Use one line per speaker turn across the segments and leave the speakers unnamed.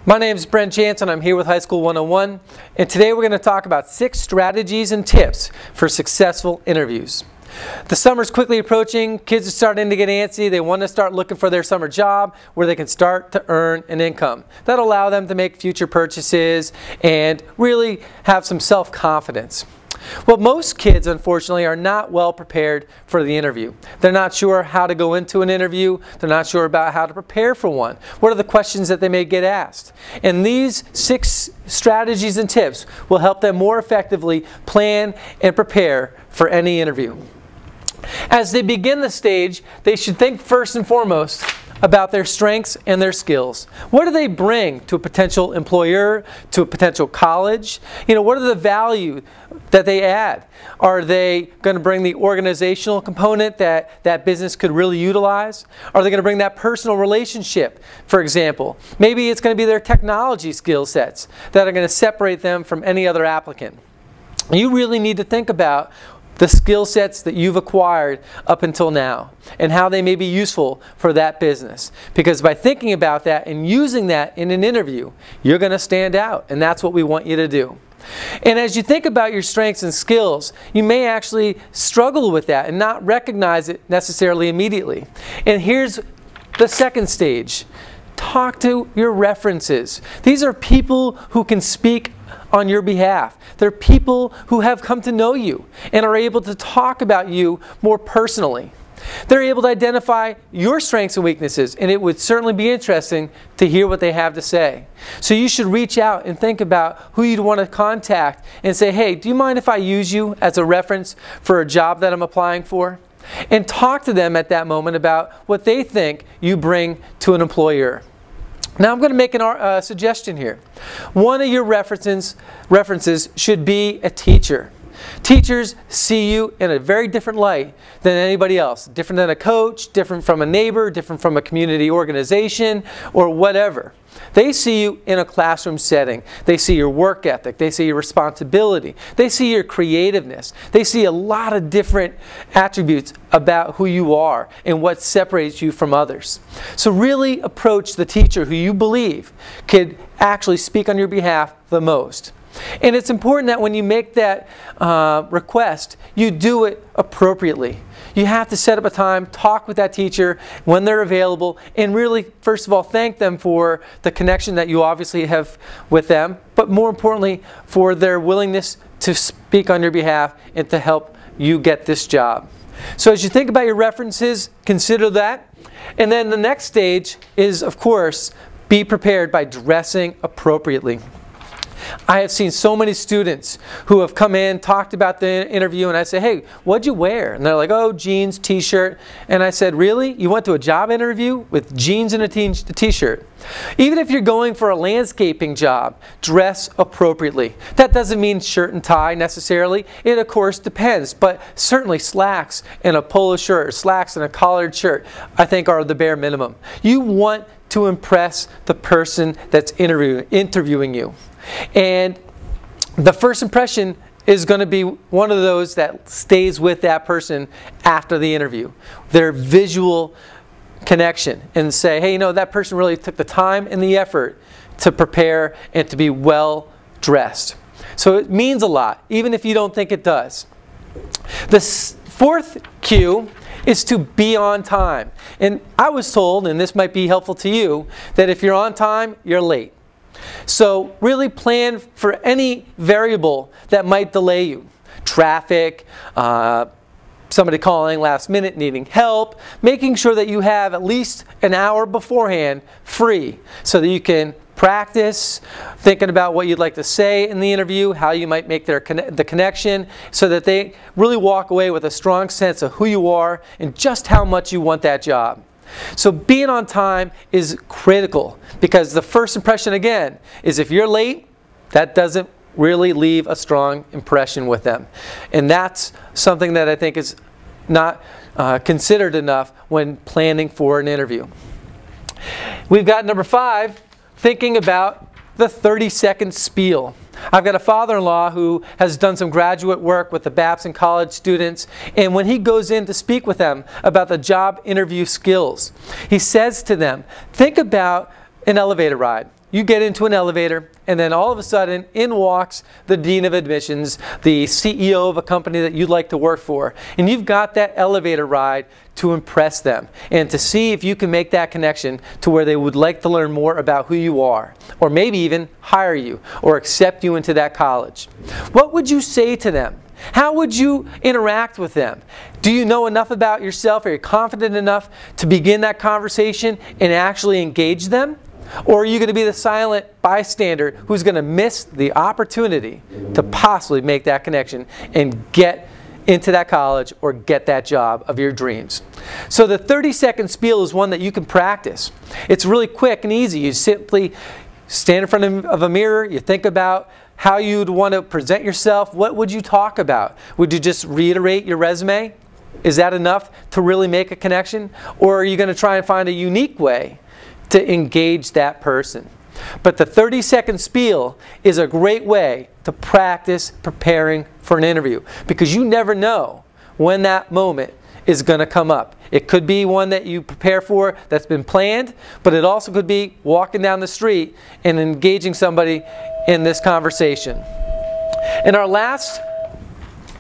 My name is Brent Jansen. I'm here with High School 101, and today we're going to talk about 6 strategies and tips for successful interviews. The summer's quickly approaching. Kids are starting to get antsy. They want to start looking for their summer job where they can start to earn an income. That'll allow them to make future purchases and really have some self-confidence. Well, most kids, unfortunately, are not well prepared for the interview. They're not sure how to go into an interview. They're not sure about how to prepare for one. What are the questions that they may get asked? And these 6 strategies and tips will help them more effectively plan and prepare for any interview. As they begin the stage, they should think first and foremost about their strengths and their skills. What do they bring to a potential employer, to a potential college? What are the value that they add? Are they going to bring the organizational component that that business could really utilize? Are they going to bring that personal relationship, for example? Maybe it's going to be their technology skill sets that are going to separate them from any other applicant. You really need to think about the skill sets that you've acquired up until now and how they may be useful for that business. Because by thinking about that and using that in an interview, you're going to stand out, and that's what we want you to do. And as you think about your strengths and skills, you may actually struggle with that and not recognize it necessarily immediately. And here's the second stage. Talk to your references. These are people who can speak on your behalf. They're people who have come to know you and are able to talk about you more personally. They're able to identify your strengths and weaknesses, and it would certainly be interesting to hear what they have to say. So you should reach out and think about who you'd want to contact and say, hey, do you mind if I use you as a reference for a job that I'm applying for? And talk to them at that moment about what they think you bring to an employer. Now I'm going to make a suggestion here. One of your references should be a teacher. Teachers see you in a very different light than anybody else. Different than a coach, different from a neighbor, different from a community organization, or whatever. They see you in a classroom setting. They see your work ethic. They see your responsibility. They see your creativeness. They see a lot of different attributes about who you are and what separates you from others. So really approach the teacher who you believe could actually speak on your behalf the most. And it's important that when you make that request, you do it appropriately. You have to set up a time, talk with that teacher when they're available, and really, first of all, thank them for the connection that you obviously have with them, but more importantly, for their willingness to speak on your behalf and to help you get this job. So as you think about your references, consider that. And then the next stage is, of course, be prepared by dressing appropriately. I have seen so many students who have come in, talked about the interview, and I say, hey, what'd you wear? And they're like, oh, jeans, t-shirt. And I said, really? You went to a job interview with jeans and a t-shirt? Even if you're going for a landscaping job, dress appropriately. That doesn't mean shirt and tie necessarily. It, of course, depends. But certainly slacks and a polo shirt, or slacks and a collared shirt, I think are the bare minimum. You want to impress the person that's interviewing you. And the first impression is going to be one of those that stays with that person after the interview. Their visual connection, and say, hey, that person really took the time and the effort to prepare and to be well dressed. So it means a lot, even if you don't think it does. The fourth cue is to be on time. And I was told, and this might be helpful to you, that if you're on time, you're late. So really plan for any variable that might delay you. Traffic, somebody calling last minute needing help, making sure that you have at least an hour beforehand free so that you can practice, thinking about what you'd like to say in the interview, how you might make the connection, so that they really walk away with a strong sense of who you are and just how much you want that job. So being on time is critical, because the first impression, again, is if you're late, that doesn't really leave a strong impression with them. And that's something that I think is not considered enough when planning for an interview. We've got number 5, thinking about the 30-second spiel. I've got a father-in-law who has done some graduate work with the Babson College students, and when he goes in to speak with them about the job interview skills, he says to them, think about an elevator ride. you get into an elevator, and then all of a sudden, in walks the Dean of Admissions, the CEO of a company that you'd like to work for. And you've got that elevator ride to impress them and to see if you can make that connection to where they would like to learn more about who you are, or maybe even hire you or accept you into that college. What would you say to them? How would you interact with them? Do you know enough about yourself? Are you confident enough to begin that conversation and actually engage them? Or are you going to be the silent bystander who's going to miss the opportunity to possibly make that connection and get into that college or get that job of your dreams? So the 30-second spiel is one that you can practice. It's really quick and easy. You simply stand in front of a mirror, you think about how you'd want to present yourself. What would you talk about? Would you just reiterate your resume? Is that enough to really make a connection? Or are you going to try and find a unique way to engage that person? But the 30-second spiel is a great way to practice preparing for an interview, because you never know when that moment is going to come up. It could be one that you prepare for that's been planned, but it also could be walking down the street and engaging somebody in this conversation. And our last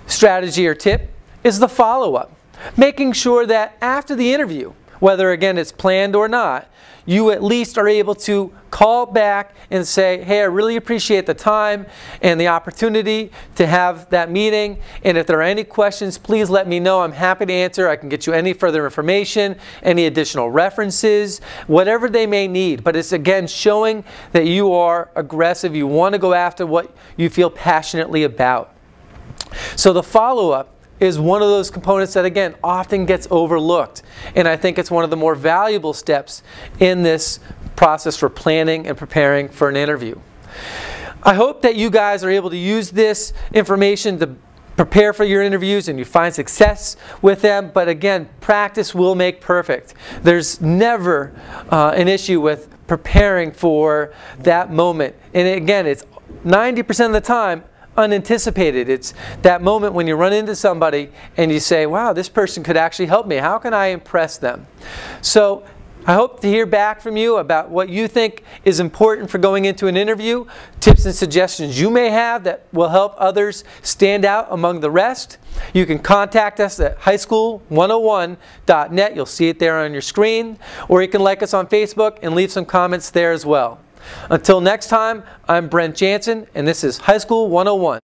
strategy or tip is the follow-up. Making sure that after the interview, whether again it's planned or not, you at least are able to call back and say, hey, I really appreciate the time and the opportunity to have that meeting. And if there are any questions, please let me know. I'm happy to answer. I can get you any further information, any additional references, whatever they may need. But it's again showing that you are aggressive. You want to go after what you feel passionately about. So the follow-up is one of those components that, again, often gets overlooked. And I think it's one of the more valuable steps in this process for planning and preparing for an interview. I hope that you guys are able to use this information to prepare for your interviews and you find success with them. But again, practice will make perfect. There's never an issue with preparing for that moment. And again, it's 90% of the time unanticipated. It's that moment when you run into somebody and you say, wow, this person could actually help me. How can I impress them? So I hope to hear back from you about what you think is important for going into an interview, tips and suggestions you may have that will help others stand out among the rest. You can contact us at highschool101.net. You'll see it there on your screen. Or you can like us on Facebook and leave some comments there as well. Until next time, I'm Brent Jansen, and this is High School 101.